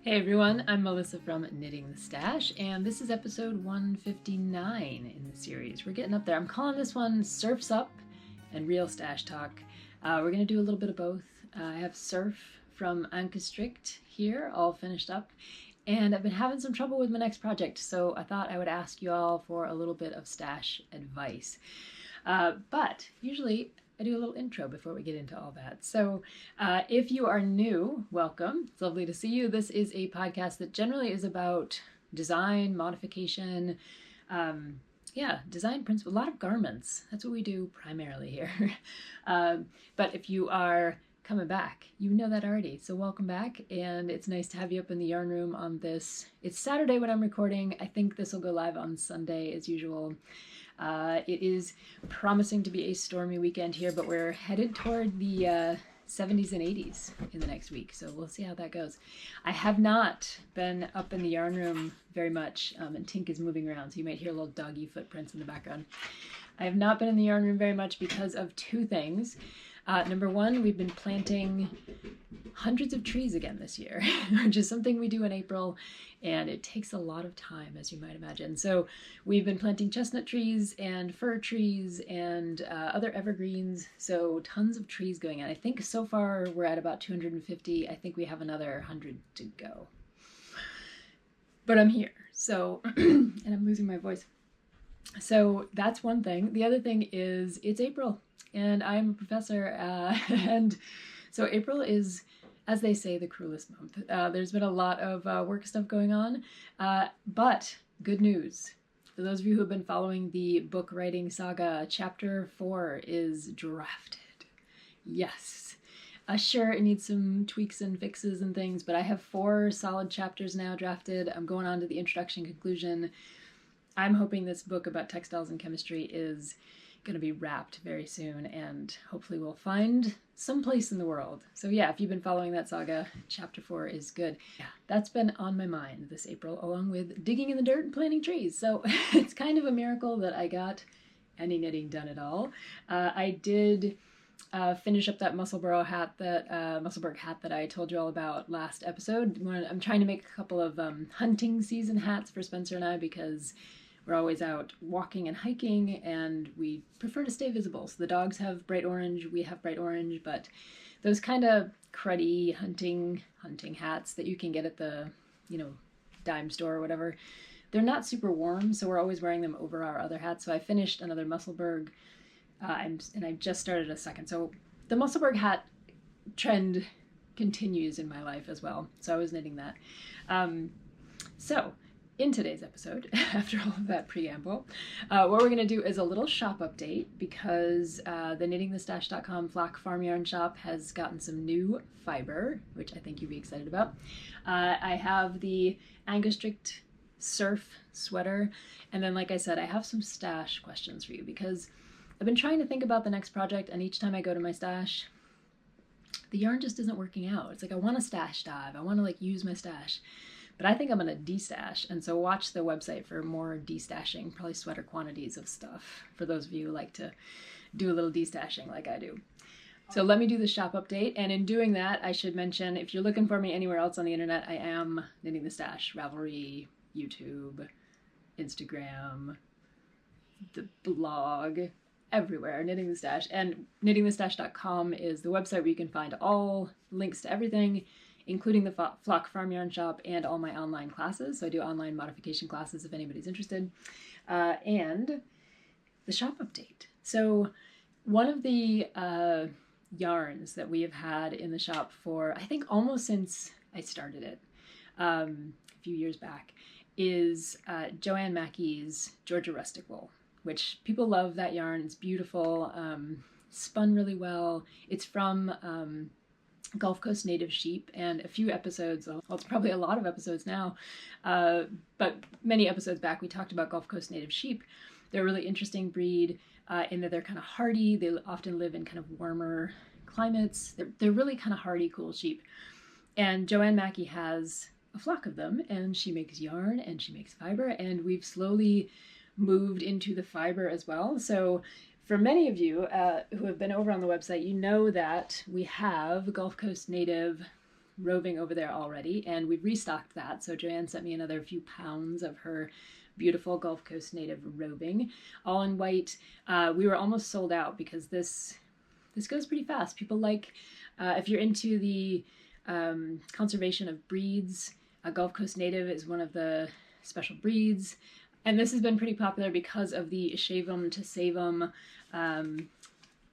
Hey everyone, I'm Melissa from Knitting the Stash, and this is episode 159 in the series. We're getting up there. I'm calling this one Surfs Up and Real Stash Talk. We're going to do a little bit of both. I have Surf from Ankestrick here, all finished up, and I've been having some trouble with my next project, so I thought I would ask you all for a little bit of stash advice. But usually I do a little intro before we get into all that. So if you are new, welcome. It's lovely to see you. This is a podcast that generally is about design, modification, design principles, a lot of garments. That's what we do primarily here. But if you are coming back, you know that already. So welcome back, and it's nice to have you up in the yarn room on this. It's Saturday when I'm recording. I think this will go live on Sunday as usual. It is promising to be a stormy weekend here, but we're headed toward the 70s and 80s in the next week, so we'll see how that goes. I have not been up in the yarn room very much, and Tink is moving around, so you might hear little doggy footprints in the background. I have not been in the yarn room very much because of two things. Number one, we've been planting hundreds of trees again this year, which is something we do in April, and it takes a lot of time, as you might imagine. So we've been planting chestnut trees and fir trees and other evergreens, so tons of trees going on. I think so far we're at about 250. I think we have another 100 to go. But I'm here, so, and I'm losing my voice. So that's one thing. The other thing is it's April, and I'm a professor, and so April is, as they say, the cruelest month. There's been a lot of work stuff going on, but good news. For those of you who have been following the book writing saga, chapter 4 is drafted. Yes. Sure, it needs some tweaks and fixes and things, but I have 4 solid chapters now drafted. I'm going on to the introduction, conclusion. I'm hoping this book about textiles and chemistry is going to be wrapped very soon, and hopefully we'll find some place in the world. So yeah, if you've been following that saga, chapter 4 is good. Yeah, that's been on my mind this April, along with digging in the dirt and planting trees. So it's kind of a miracle that I got any knitting done at all. I did finish up that Musselburgh hat that I told you all about last episode. I'm trying to make a couple of hunting season hats for Spencer and I, because we're always out walking and hiking, and we prefer to stay visible. So the dogs have bright orange, we have bright orange, but those kind of cruddy hunting hats that you can get at the, dime store or whatever, they're not super warm, so we're always wearing them over our other hats. So I finished another Musselburgh, and I just started a second. So the Musselburgh hat trend continues in my life as well. So I was knitting that. So in today's episode, after all of that preamble, what we're going to do is a little shop update, because the knittingthestash.com Flock Farm Yarn shop has gotten some new fiber, which I think you'd be excited about. I have the Ankestrick Surf sweater, and then, like I said, I have some stash questions for you, because I've been trying to think about the next project, and each time I go to my stash, the yarn just isn't working out. It's like I want to stash dive, I want to use my stash, but I think I'm going to destash, and so watch the website for more destashing, probably sweater quantities of stuff, for those of you who like to do a little destashing like I do. So let me do the shop update, and in doing that, I should mention, if you're looking for me anywhere else on the internet, I am Knitting the Stash, Ravelry, YouTube, Instagram, the blog, everywhere, Knitting the Stash. And knittingthestash.com is the website where you can find all links to everything, including the Flock Farm Yarn shop and all my online classes. So I do online modification classes if anybody's interested. And the shop update. So one of the yarns that we have had in the shop for, I think, almost since I started it a few years back, is Joanne Mackey's Georgia Rustic Wool, which people love that yarn. It's beautiful, spun really well. It's from Gulf Coast Native Sheep, and a few episodes, well, it's probably a lot of episodes now, but many episodes back we talked about Gulf Coast Native Sheep. They're a really interesting breed in that they're kind of hardy. They often live in kind of warmer climates. They're really kind of hardy, cool sheep. And Joanne Mackey has a flock of them, and she makes yarn and she makes fiber, and we've slowly moved into the fiber as well. So for many of you who have been over on the website, you know that we have Gulf Coast Native roving over there already, and we've restocked that. So Joanne sent me another few pounds of her beautiful Gulf Coast native roving, all in white. We were almost sold out because this goes pretty fast. People like, if you're into the conservation of breeds, Gulf Coast native is one of the special breeds. And this has been pretty popular because of the Shave 'em to Save 'em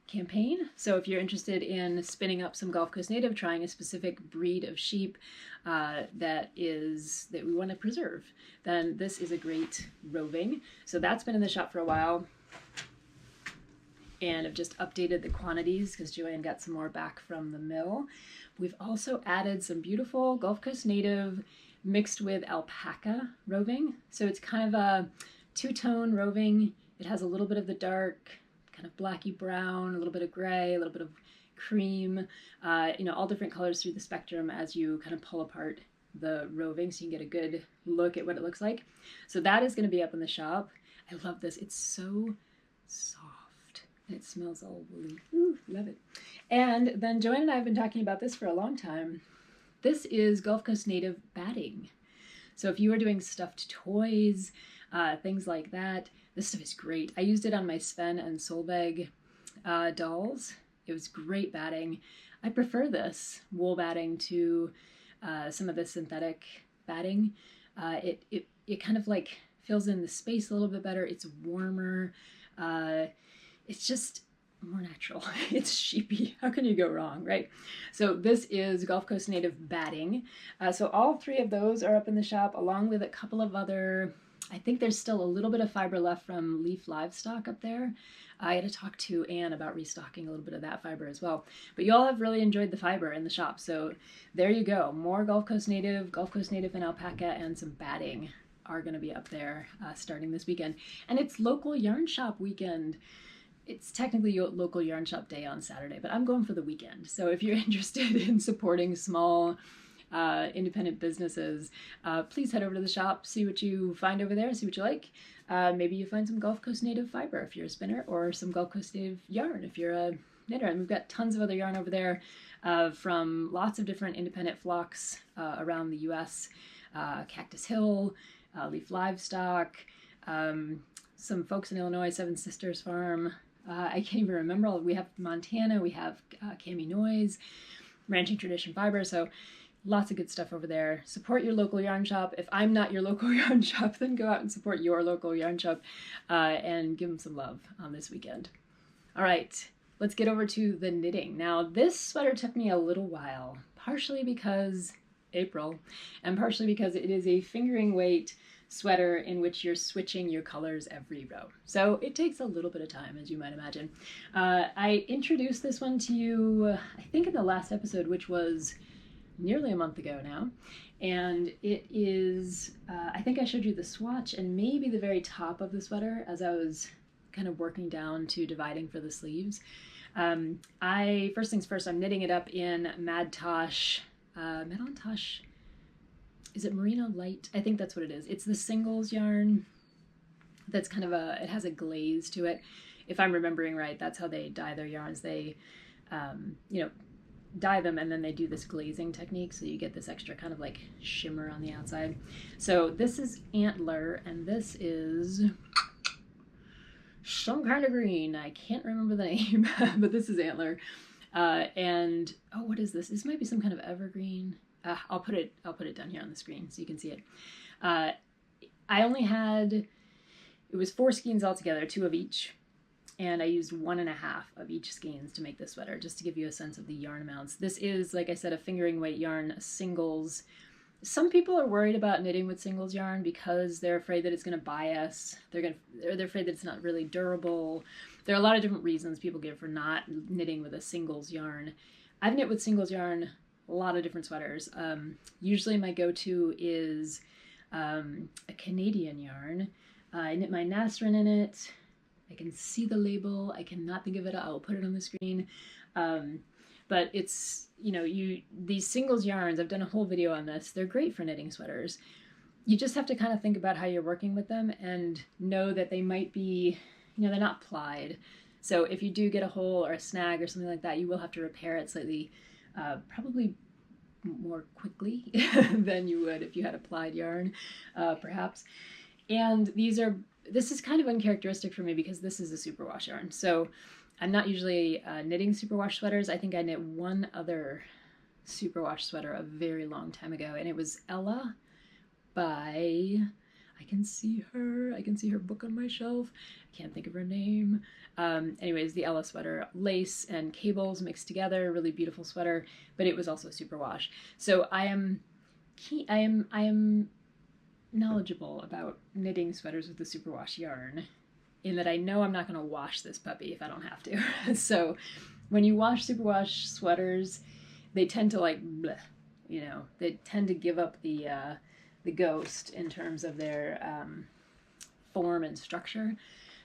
campaign. So if you're interested in spinning up some Gulf Coast native, trying a specific breed of sheep that we want to preserve, then this is a great roving. So that's been in the shop for a while. And I've just updated the quantities because Joanne got some more back from the mill. We've also added some beautiful Gulf Coast native mixed with alpaca roving. So it's kind of a two-tone roving. It has a little bit of the dark, kind of blacky brown, a little bit of gray, a little bit of cream, all different colors through the spectrum as you kind of pull apart the roving so you can get a good look at what it looks like. So that is going to be up in the shop. I love this. It's so soft. It smells all woolly. Ooh, love it. And then Joanne and I have been talking about this for a long time. This is Gulf Coast native batting. So if you are doing stuffed toys, things like that, this stuff is great. I used it on my Sven and Solveig dolls. It was great batting. I prefer this wool batting to some of the synthetic batting. It kind of like fills in the space a little bit better. It's warmer. It's just more natural. It's sheepy. How can you go wrong, right? So this is Gulf Coast native batting. So all three of those are up in the shop, along with a couple of other. I think there's still a little bit of fiber left from Leaf Livestock up there. I had to talk to Anne about restocking a little bit of that fiber as well. But y'all have really enjoyed the fiber in the shop. So there you go. More Gulf Coast native and alpaca, and some batting are going to be up there starting this weekend. And it's local yarn shop weekend. It's technically local yarn shop day on Saturday, but I'm going for the weekend. So if you're interested in supporting small independent businesses, please head over to the shop, see what you find over there, see what you like. Maybe you find some Gulf Coast native fiber if you're a spinner, or some Gulf Coast native yarn if you're a knitter. And we've got tons of other yarn over there from lots of different independent flocks around the US. Cactus Hill, Leaf Livestock, some folks in Illinois, Seven Sisters Farm. I can't even remember. We have Montana, we have Cami Noise, Ranching Tradition Fiber. So lots of good stuff over there. Support your local yarn shop. If I'm not your local yarn shop, then go out and support your local yarn shop and give them some love on this weekend. All right, let's get over to the knitting. Now, this sweater took me a little while, partially because April, and partially because it is a fingering weight sweater in which you're switching your colors every row. So it takes a little bit of time, as you might imagine. I introduced this one to you, I think in the last episode, which was nearly a month ago now. And it is, I think I showed you the swatch and maybe the very top of the sweater as I was kind of working down to dividing for the sleeves. First things first, I'm knitting it up in Madtosh, is it Merino Light? I think that's what it is. It's the singles yarn that's kind of it has a glaze to it. If I'm remembering right, that's how they dye their yarns. They, dye them and then they do this glazing technique. So you get this extra kind of like shimmer on the outside. So this is Antler and this is some kind of green. I can't remember the name, but this is Antler. And, oh, what is this? This might be some kind of evergreen. I'll put it down here on the screen so you can see it. I only had, it was 4 skeins altogether, 2 of each, and I used 1.5 of each skeins to make this sweater, just to give you a sense of the yarn amounts. This is, like I said, a fingering weight yarn, singles. Some people are worried about knitting with singles yarn because they're afraid that it's going to bias. They're afraid that it's not really durable. There are a lot of different reasons people give for not knitting with a singles yarn. I've knit with singles yarn a lot of different sweaters. Usually my go-to is a Canadian yarn. I knit my Nasrin in it. I can see the label. I cannot think of it. I'll put it on the screen. But it's, these singles yarns, I've done a whole video on this. They're great for knitting sweaters. You just have to kind of think about how you're working with them and know that they might be, they're not plied. So if you do get a hole or a snag or something like that, you will have to repair it slightly, probably more quickly than you would if you had applied yarn, perhaps. And this is kind of uncharacteristic for me because this is a superwash yarn. So I'm not usually knitting superwash sweaters. I think I knit one other superwash sweater a very long time ago, and it was Ella by, I can see her book on my shelf. I can't think of her name. Anyways, the Ella sweater, lace and cables mixed together, really beautiful sweater, but it was also superwash. So I am knowledgeable about knitting sweaters with the superwash yarn, in that I know I'm not going to wash this puppy if I don't have to. So when you wash superwash sweaters, they tend to like, bleh, you know, they tend to give up the ghost in terms of their form and structure.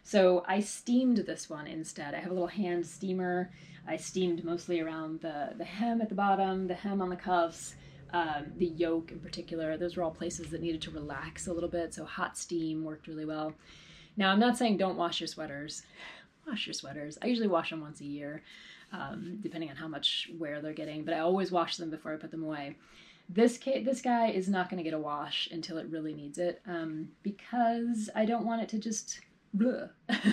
So I steamed this one instead. I have a little hand steamer. I steamed mostly around the hem at the bottom, the hem on the cuffs, the yoke in particular. Those were all places that needed to relax a little bit, so hot steam worked really well. Now, I'm not saying don't wash your sweaters. Wash your sweaters. I usually wash them once a year, depending on how much wear they're getting, but I always wash them before I put them away. This guy is not going to get a wash until it really needs it, because I don't want it to just bleh.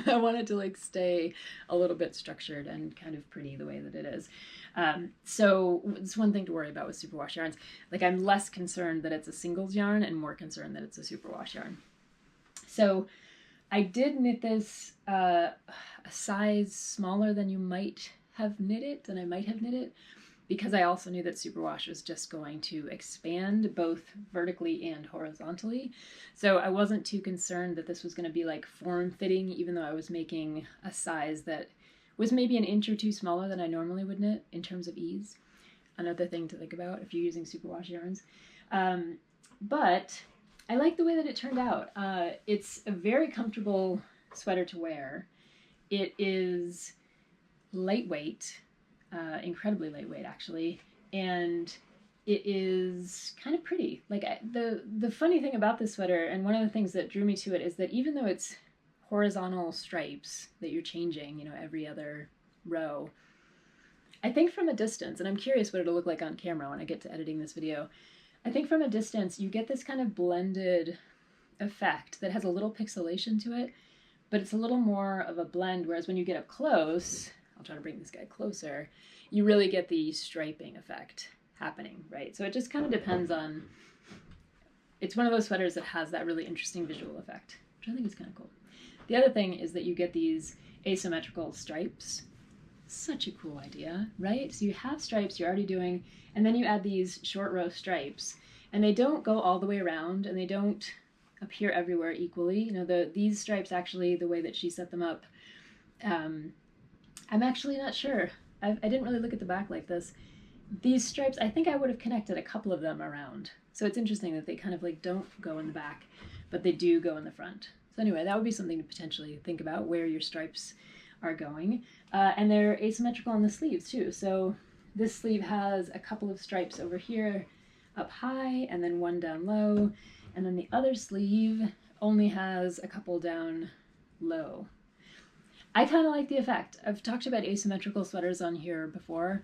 I want it to like stay a little bit structured and kind of pretty the way that it is. So it's one thing to worry about with superwash yarns. Like, I'm less concerned that it's a singles yarn and more concerned that it's a superwash yarn. So I did knit this a size smaller than you might have knit it, because I also knew that superwash was just going to expand both vertically and horizontally. So I wasn't too concerned that this was going to be like form-fitting, even though I was making a size that was maybe an inch or two smaller than I normally would knit in terms of ease. Another thing to think about if you're using superwash yarns. But I like the way that it turned out. It's a very comfortable sweater to wear. It is lightweight, incredibly lightweight actually, and it is kind of pretty. Like, the funny thing about this sweater, and one of the things that drew me to it, is that even though it's horizontal stripes that you're changing, you know, every other row, I think from a distance, and I'm curious what it'll look like on camera when I get to editing this video, I think from a distance you get this kind of blended effect that has a little pixelation to it, but it's a little more of a blend, whereas when you get up close, I'll try to bring this guy closer, you really get the striping effect happening, right? So it just kind of depends on, it's one of those sweaters that has that really interesting visual effect, which I think is kind of cool. The other thing is that you get these asymmetrical stripes. Such a cool idea, right? So you have stripes you're already doing, and then you add these short row stripes, and they don't go all the way around, and they don't appear everywhere equally. You know, these stripes actually, the way that she set them up, I'm actually not sure. I didn't really look at the back like this. These stripes, I think I would have connected a couple of them around. So it's interesting that they kind of like don't go in the back, but they do go in the front. So anyway, that would be something to potentially think about, where your stripes are going. And they're asymmetrical on the sleeves too. So this sleeve has a couple of stripes over here up high and then one down low. And then the other sleeve only has a couple down low. I kind of like the effect. I've talked about asymmetrical sweaters on here before.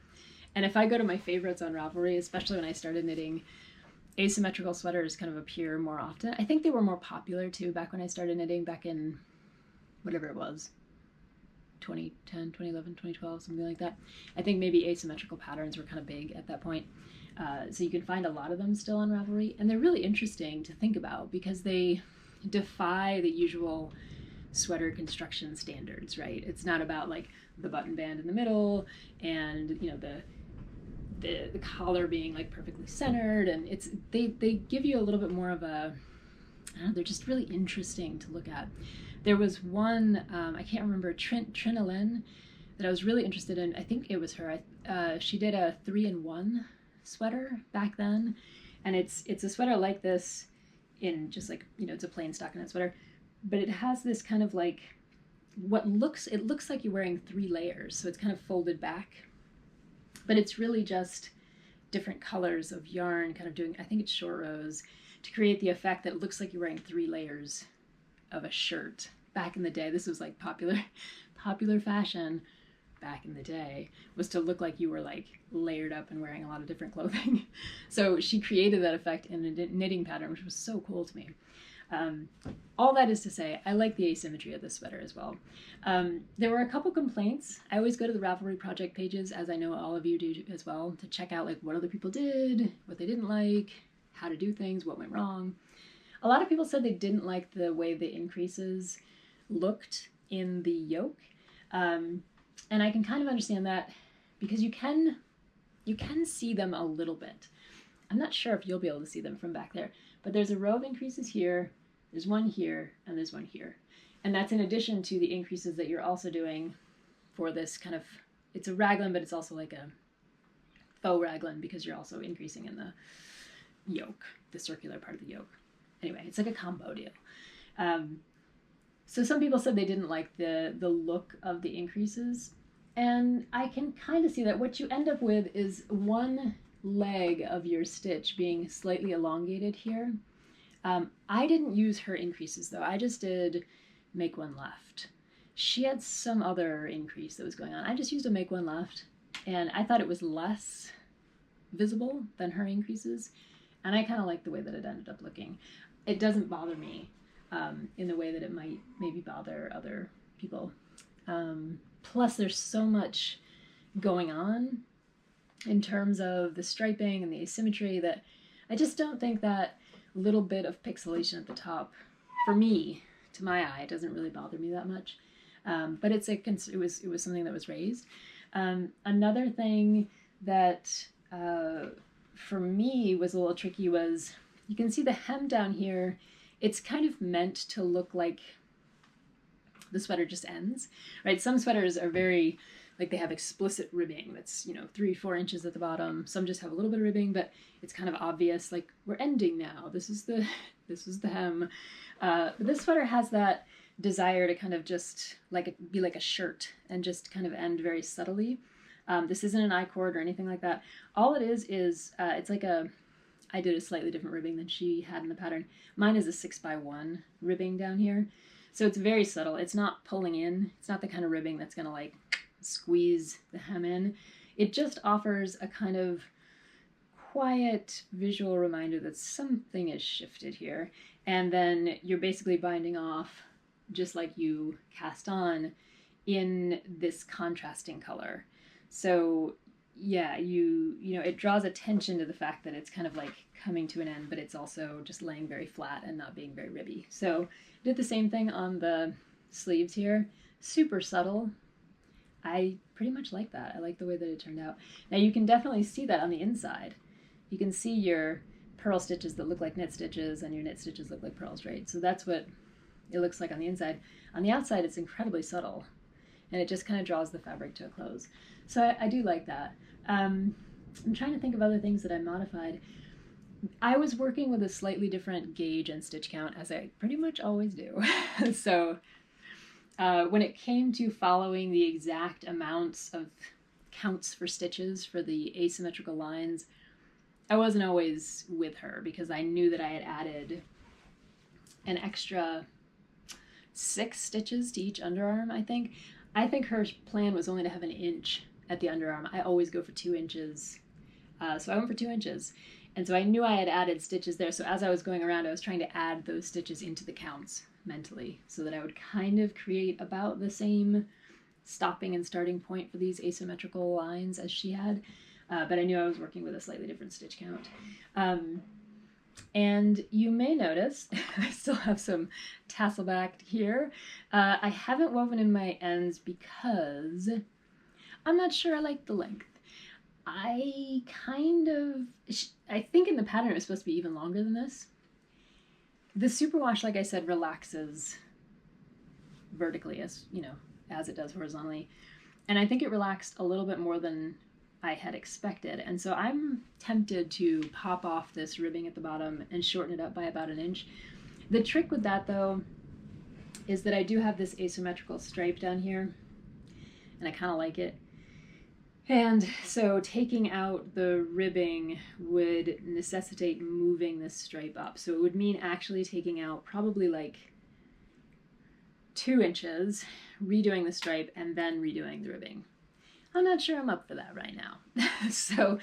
And if I go to my favorites on Ravelry, especially when I started knitting, asymmetrical sweaters kind of appear more often. I think they were more popular too back when I started knitting, back in whatever it was, 2010, 2011, 2012, something like that. I think maybe asymmetrical patterns were kind of big at that point. So you can find a lot of them still on Ravelry, and they're really interesting to think about because they defy the usual sweater construction standards, right? It's not about like the button band in the middle and, you know, the collar being like perfectly centered, and they give you a little bit more of a, I don't know, they're just really interesting to look at. There was one, I can't remember, Trinalyn, that I was really interested in. I think it was her. She did a 3-in-1 sweater back then, and it's a sweater like this in just like, you know, it's a plain stockinette sweater, but it has this kind of like, it looks like you're wearing 3 layers, so it's kind of folded back, but it's really just different colors of yarn kind of doing, I think it's short rows, to create the effect that it looks like you're wearing 3 layers of a shirt. Back in the day, this was like popular fashion back in the day was to look like you were like layered up and wearing a lot of different clothing. So she created that effect in a knitting pattern, which was so cool to me. All that is to say, I like the asymmetry of this sweater as well. There were a couple complaints. I always go to the Ravelry project pages, as I know all of you do as well, to check out like what other people did, what they didn't like, how to do things, what went wrong. A lot of people said they didn't like the way the increases looked in the yoke. And I can kind of understand that because you can see them a little bit. I'm not sure if you'll be able to see them from back there, but there's a row of increases here, there's one here, and there's one here. And that's in addition to the increases that you're also doing for this kind of, it's a raglan, but it's also like a faux raglan because you're also increasing in the yoke, the circular part of the yoke. Anyway, it's like a combo deal. So some people said they didn't like the look of the increases, and I can kind of see that. What you end up with is one leg of your stitch being slightly elongated here. I didn't use her increases though. I just did make one left. She had some other increase that was going on. I just used a make one left, and I thought it was less visible than her increases, and I kind of like the way that it ended up looking. It doesn't bother me in the way that it might maybe bother other people. Plus there's so much going on in terms of the striping and the asymmetry that I just don't think that little bit of pixelation at the top, for me, to my eye, it doesn't really bother me that much. But it was something that was raised. Another thing that for me was a little tricky was, you can see the hem down here. It's kind of meant to look like the sweater just ends, right? Some sweaters are very, like they have explicit ribbing that's, 3-4 inches at the bottom. Some just have a little bit of ribbing, but it's kind of obvious, like we're ending now. This is the hem. But this sweater has that desire to kind of just be like a shirt and just kind of end very subtly. This isn't an I-cord or anything like that. All it is it's like I did a slightly different ribbing than she had in the pattern. Mine is a 6x1 ribbing down here. So it's very subtle. It's not pulling in. It's not the kind of ribbing that's going to like squeeze the hem in. It just offers a kind of quiet visual reminder that something is shifted here. And then you're basically binding off just like you cast on in this contrasting color. So yeah, it draws attention to the fact that it's kind of like coming to an end, but it's also just laying very flat and not being very ribby. So did the same thing on the sleeves here. Super subtle. I pretty much like that. I like the way that it turned out. Now you can definitely see that on the inside. You can see your purl stitches that look like knit stitches and your knit stitches look like purls, right? So that's what it looks like on the inside. On the outside, it's incredibly subtle, and it just kind of draws the fabric to a close. So I do like that. I'm trying to think of other things that I modified. I was working with a slightly different gauge and stitch count, as I pretty much always do. So when it came to following the exact amounts of counts for stitches for the asymmetrical lines, I wasn't always with her because I knew that I had added an extra 6 stitches to each underarm, I think. I think her plan was only to have an inch at the underarm. I always go for 2 inches. So I went for 2 inches. And so I knew I had added stitches there. So as I was going around, I was trying to add those stitches into the counts mentally so that I would kind of create about the same stopping and starting point for these asymmetrical lines as she had. But I knew I was working with a slightly different stitch count. And you may notice, I still have some tassel back here. I haven't woven in my ends because I'm not sure I like the length. I think in the pattern it was supposed to be even longer than this. The superwash, like I said, relaxes vertically as it does horizontally. And I think it relaxed a little bit more than I had expected. And so I'm tempted to pop off this ribbing at the bottom and shorten it up by about an inch. The trick with that though is that I do have this asymmetrical stripe down here, and I kind of like it. And so taking out the ribbing would necessitate moving this stripe up. So it would mean actually taking out probably like 2 inches, redoing the stripe, and then redoing the ribbing. I'm not sure I'm up for that right now. So,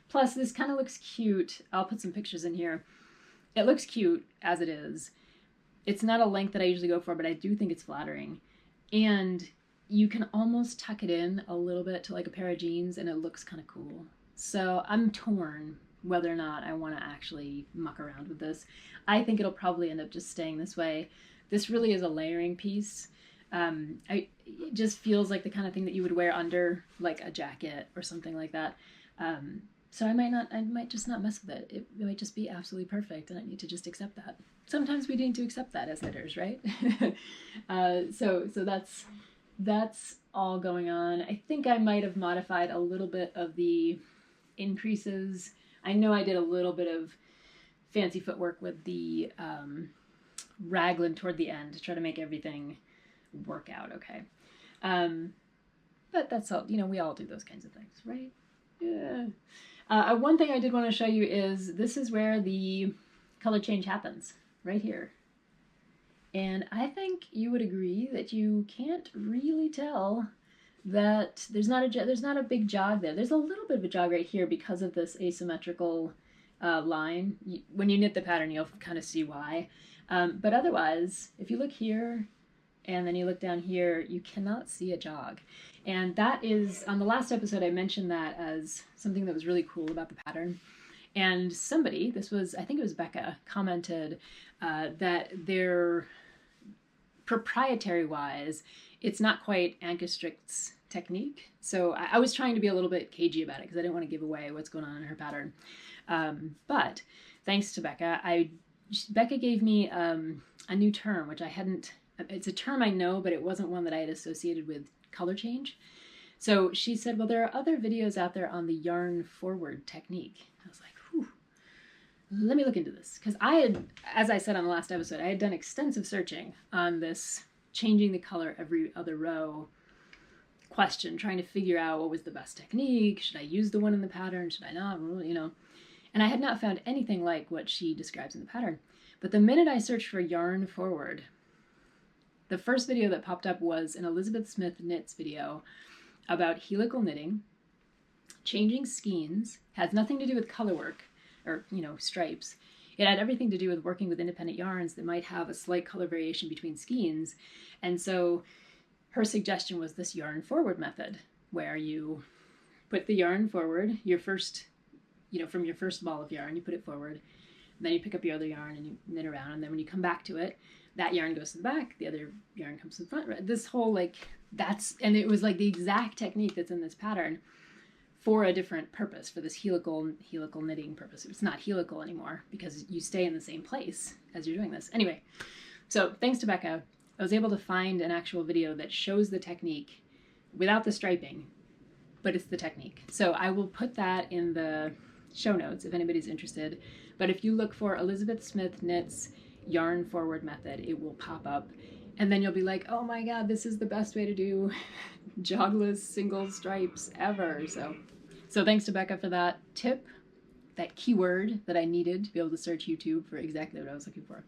plus this kind of looks cute. I'll put some pictures in here. It looks cute as it is. It's not a length that I usually go for, but I do think it's flattering. And you can almost tuck it in a little bit to like a pair of jeans and it looks kind of cool. So I'm torn whether or not I want to actually muck around with this. I think it'll probably end up just staying this way. This really is a layering piece. It just feels like the kind of thing that you would wear under like a jacket or something like that. So I might just not mess with it. It might just be absolutely perfect and I need to just accept that. Sometimes we need to accept that as knitters, right? So that's all going on. I think I might have modified a little bit of the increases. I know I did a little bit of fancy footwork with the raglan toward the end to try to make everything work out okay. But that's all, you know, we all do those kinds of things, right? Yeah. One thing I did want to show you is this is where the color change happens, right here. And I think you would agree that you can't really tell that there's not a big jog there. There's a little bit of a jog right here because of this asymmetrical line. When you knit the pattern, you'll kind of see why. But otherwise, if you look here and then you look down here, you cannot see a jog. And that is, on the last episode, I mentioned that as something that was really cool about the pattern. And somebody, I think it was Becca, commented that they're proprietary-wise, it's not quite Ankestrick's technique. So I was trying to be a little bit cagey about it because I didn't want to give away what's going on in her pattern. But thanks to Becca, Becca gave me a new term, which I hadn't, it's a term I know, but it wasn't one that I had associated with color change. So she said, well, there are other videos out there on the yarn forward technique. I was like, whew, let me look into this. Because I had, as I said on the last episode, I had done extensive searching on this changing the color every other row question, trying to figure out what was the best technique. Should I use the one in the pattern? Should I not? You know, and I had not found anything like what she describes in the pattern. But the minute I searched for yarn forward, the first video that popped up was an Elizabeth Smith Knits video about helical knitting, changing skeins, has nothing to do with color work or, you know, stripes. It had everything to do with working with independent yarns that might have a slight color variation between skeins. And so her suggestion was this yarn forward method, where you put the yarn forward, your first, you know, from your first ball of yarn, you put it forward, and then you pick up your other yarn and you knit around, and then when you come back to it, that yarn goes to the back, the other yarn comes to the front. This whole, like, and it was like the exact technique that's in this pattern for a different purpose, for this helical knitting purpose. It's not helical anymore because you stay in the same place as you're doing this. Anyway, so thanks to Becca, I was able to find an actual video that shows the technique without the striping, but it's the technique. So I will put that in the show notes if anybody's interested. But if you look for Elizabeth Smith Knits yarn forward method, it will pop up. And then you'll be like, oh my God, this is the best way to do jogless single stripes ever. So thanks to Becca for that tip, that keyword that I needed to be able to search YouTube for exactly what I was looking for.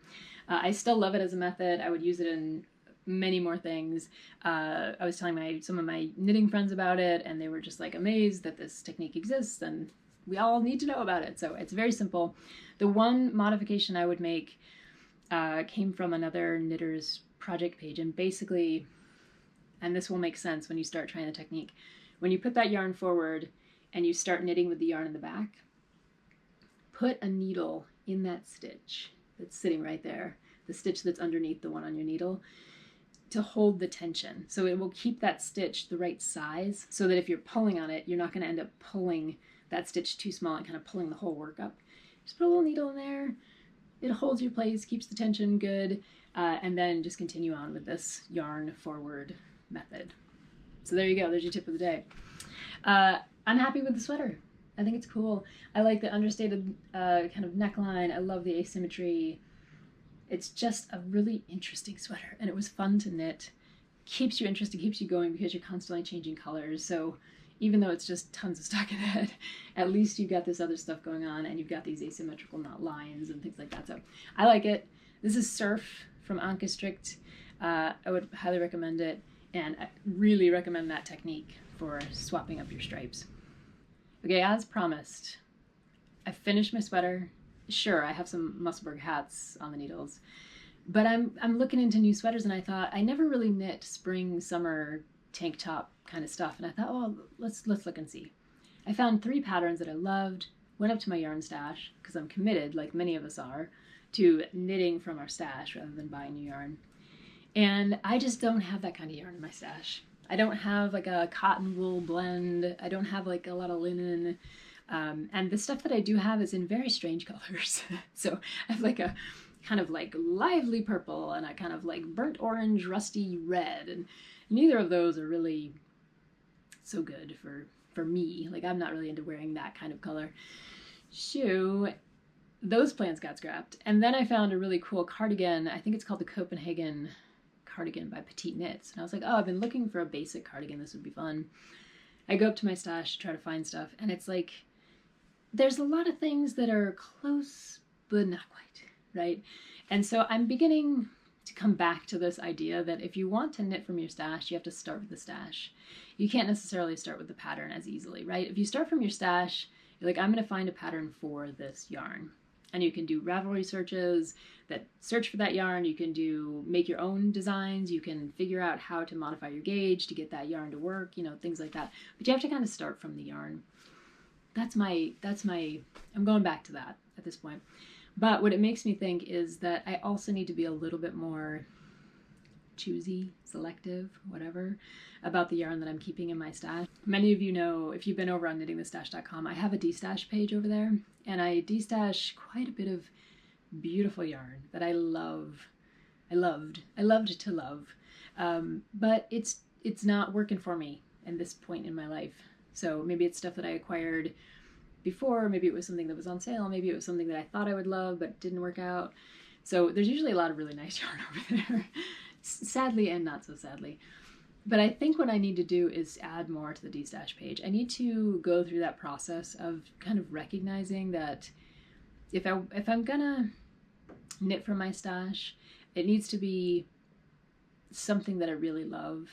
I still love it as a method. I would use it in many more things. I was telling some of my knitting friends about it, and they were just like amazed that this technique exists, and we all need to know about it. So it's very simple. The one modification I would make came from another knitter's project page, and basically, and this will make sense when you start trying the technique, when you put that yarn forward and you start knitting with the yarn in the back, put a needle in that stitch that's sitting right there, the stitch that's underneath the one on your needle, to hold the tension. So it will keep that stitch the right size so that if you're pulling on it, you're not going to end up pulling that stitch too small and kind of pulling the whole work up. Just put a little needle in there. It holds your place, keeps the tension good, and then just continue on with this yarn forward method. So there you go. There's your tip of the day. I'm happy with the sweater. I think it's cool. I like the understated kind of neckline. I love the asymmetry. It's just a really interesting sweater, and it was fun to knit. Keeps you interested, keeps you going because you're constantly changing colors. So even though it's just tons of stockinette, at least you've got this other stuff going on, and you've got these asymmetrical knot lines and things like that. So I like it. This is Surf from Ankestrick. I would highly recommend it. And I really recommend that technique for swapping up your stripes. Okay, as promised, I finished my sweater. Sure, I have some Musselburgh hats on the needles, but I'm looking into new sweaters, and I thought I never really knit spring, summer, tank top kind of stuff, and I thought, well, let's look and see. I found 3 patterns that I loved, went up to my yarn stash, because I'm committed, like many of us are, to knitting from our stash rather than buying new yarn. And I just don't have that kind of yarn in my stash. I don't have like a cotton wool blend. I don't have like a lot of linen. And the stuff that I do have is in very strange colors. So I have like a kind of like lively purple and a kind of like burnt orange, rusty red. And neither of those are really so good for me. Like, I'm not really into wearing that kind of color. So those plans got scrapped. And then I found a really cool cardigan. I think it's called the Copenhagen cardigan by Petite Knits. And I was like, oh, I've been looking for a basic cardigan. This would be fun. I go up to my stash to try to find stuff, and it's like, there's a lot of things that are close, but not quite, right? And so I'm beginning to come back to this idea that if you want to knit from your stash, you have to start with the stash. You can't necessarily start with the pattern as easily, right? If you start from your stash, you're like, I'm going to find a pattern for this yarn. And you can do Ravelry searches that search for that yarn. You can make your own designs. You can figure out how to modify your gauge to get that yarn to work, you know, things like that. But you have to kind of start from the yarn. I'm going back to that at this point. But what it makes me think is that I also need to be a little bit more choosy, selective, whatever, about the yarn that I'm keeping in my stash. Many of you know, if you've been over on knittingthestash.com, I have a destash page over there, and I destash quite a bit of beautiful yarn that I loved to love. But it's not working for me at this point in my life. So maybe it's stuff that I acquired before, maybe it was something that was on sale, maybe it was something that I thought I would love but didn't work out. So there's usually a lot of really nice yarn over there, sadly and not so sadly. But I think what I need to do is add more to the destash page. I need to go through that process of kind of recognizing that if I'm gonna knit from my stash, it needs to be something that I really love,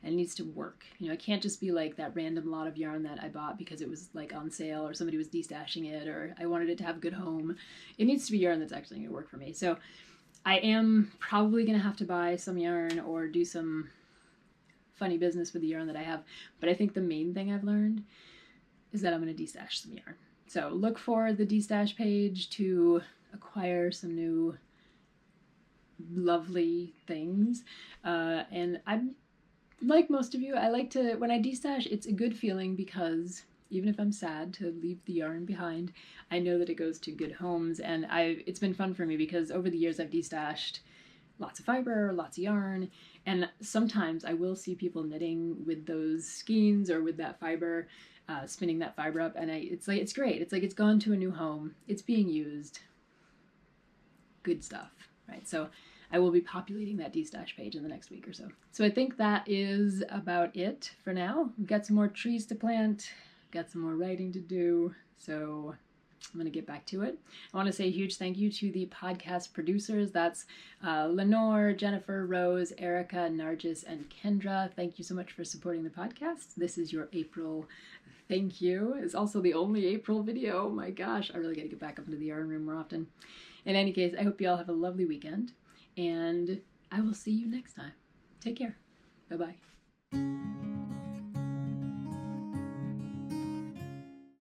and it needs to work. You know, it can't just be like that random lot of yarn that I bought because it was like on sale or somebody was destashing it or I wanted it to have a good home. It needs to be yarn that's actually going to work for me. So I am probably going to have to buy some yarn or do some funny business with the yarn that I have. But I think the main thing I've learned is that I'm going to destash some yarn. So look for the destash page to acquire some new lovely things. And I'm like most of you, I like to, when I destash, it's a good feeling because even if I'm sad to leave the yarn behind, I know that it goes to good homes. And it's been fun for me because over the years I've destashed lots of fiber, lots of yarn, and sometimes I will see people knitting with those skeins or with that fiber, spinning that fiber up, and it's great. It's like it's gone to a new home. It's being used. Good stuff, right? So I will be populating that destash page in the next week or so. So I think that is about it for now. We've got some more trees to plant, got some more writing to do, so I'm going to get back to it. I want to say a huge thank you to the podcast producers. That's Lenore, Jennifer, Rose, Erika, Nargis, and Kendra. Thank you so much for supporting the podcast. This is your April thank you. It's also the only April video. Oh my gosh, I really got to get back up into the yarn room more often. In any case, I hope you all have a lovely weekend, and I will see you next time. Take care. Bye-bye.